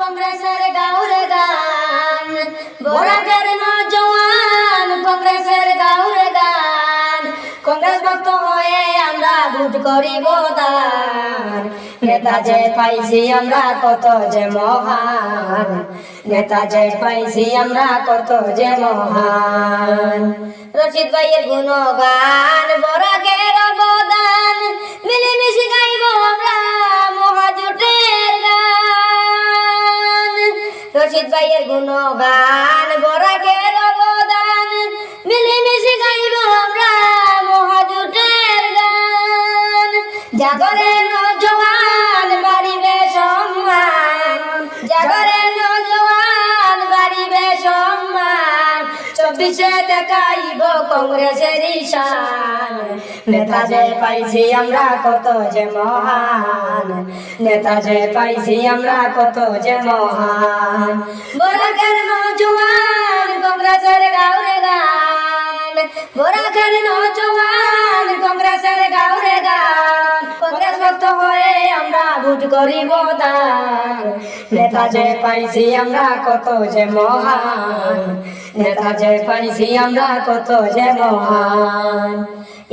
কংগ্রেসের গাউরে গান, বরাকের নওজওয়ান কংগ্রেসের গাউরে গান। কংগ্রেস ভক্ত হয়ে আমরা ভোট করিব দান। নেতা যে পাইছি আমরা কত যে মহান, নেতা যে পাইছি আমরা কত যে মহান। রশিদ ভাইয়ের গুণগান, বরাকের অবদান, মিলেমিশে গাইব আমরা মহাজোটের গান। রশিদ ভাইয়ের গুণগান, বরাকের অবদান, মিলেমিশে গাইব আমরা মহাজোটের গান। জাগরে নওজওয়ান বাড়িবে সম্মান, জাগরে নওজওয়ান বাড়িবে সম্মান। 24-এ দেখাইব কংগ্রেসের শান। নেতা যে পাইছি আমরা কত যে মহান, নেতা যে পাইছি আমরা কত যে মহান। বরাকের নওজওয়ান কংগ্রেসের গাউরে গান, বরাকের নওজওয়ান কংগ্রেসের গাউরে গান। কংগ্রেস ভক্ত হয়ে আমরা ভোট করিব দান। নেতা যে পাইছি আমরা কত যে মহান, নেতা যে পাইছি আমরা কত যে মহান।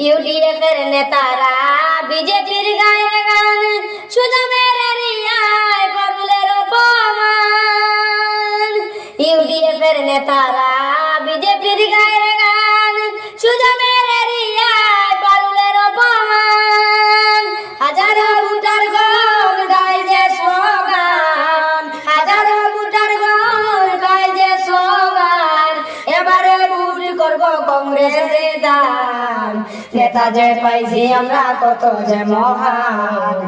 ইউডিএফের নেতারা বিজেপির গায়ে গান, সুজনের রিয়ায় পারুলের অপমান। ইউডিএফের নেতারা বিজেপির গায়ে গান, সুজনের রিয়ায় পারুলের অপমান। হাজারো ভোটার গণ গায় যে স্লোগান, হাজারো ভোটার গণ গায় যে স্লোগান। এবারে ভোট করব কংগ্রেসের দান। নেতা যে পাইছি আমরা কত যে মহান,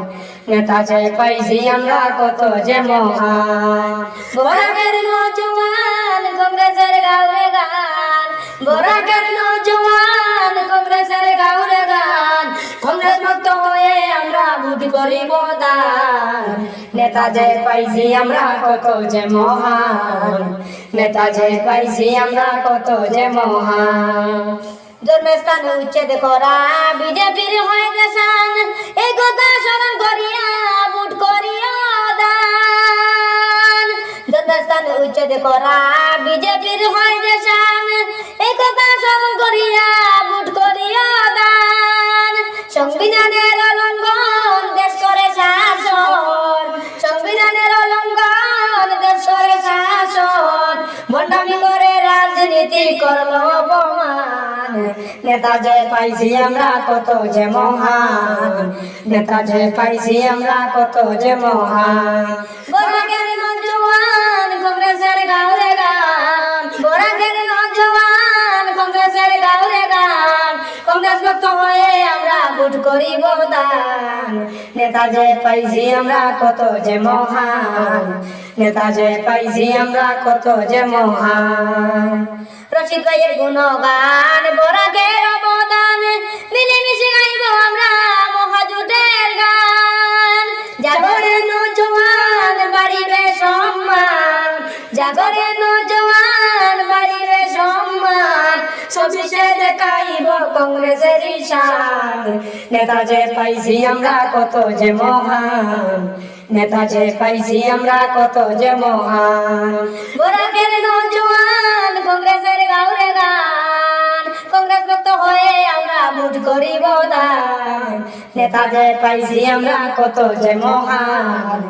নেতা যে পাইছি আমরা কত যে মহান। বরাকের নওজওয়ান কংগ্রেসের গাউরে গান, বরাকের নওজওয়ান কংগ্রেসের গাউরে গান। কংগ্রেস ভক্ত হয়ে আমরা ভোট করিব দান। নেতা যে পাইছি আমরা কত যে মহান, নেতা যে পাইছি আমরা কত যে মহান। জন্মস্থান উচ্ছেদ করা বিজেপির হয় দেশান, এই কথা স্মরণ করিয়া ভোট করিয়া দান। জন্মস্থান উচ্ছেদ করা বিজেপির হয় দেশান, এই কথা স্মরণ করিয়া ভোট করিয়া দান। সংবিধানের অলঙ্ঘন দেশ করে শাসন, সংবিধানের অলঙ্ঘন দেশ করে শাসন। ভণ্ডামি করে রাজনীতি করলো অপমান। নেতা যে পাইছি আমরা কত যে মহান, নেতা যে পাইছি আমরা কত যে মহান। বরাকের নওজওয়ান কংগ্রেসের গাউরে গান, বরাকের নওজওয়ান কংগ্রেসের গাউরে গান। কংগ্রেস ভক্ত হয়ে আমরা ভোট করিব দান। নেতা যে পাইছি আমরা কত যে মহান, নেতা যে পাইছি আমরা কত যে মহান। রশিদ ভাইয়ের গুণগান, বরাকের অবদান, মিলেমিশে গাইব আমরা মহাজোটের গান। জাগরে নওজওয়ান বাড়িবে সম্মান, জাগরে নওজওয়ান বাড়িবে সম্মান। 24-এ দেখাইব কংগ্রেসের শান। নেতা যে পাইছি আমরা কত যে মহান, নেতা যে পাইছি আমরা কত যে মহান। বরাকের নওজওয়ান কংগ্রেসের গাউরে গান, কংগ্রেস ভক্ত হয়ে আমরা ভোট করিব দান। নেতা যে পাইছি আমরা কত যে মহান।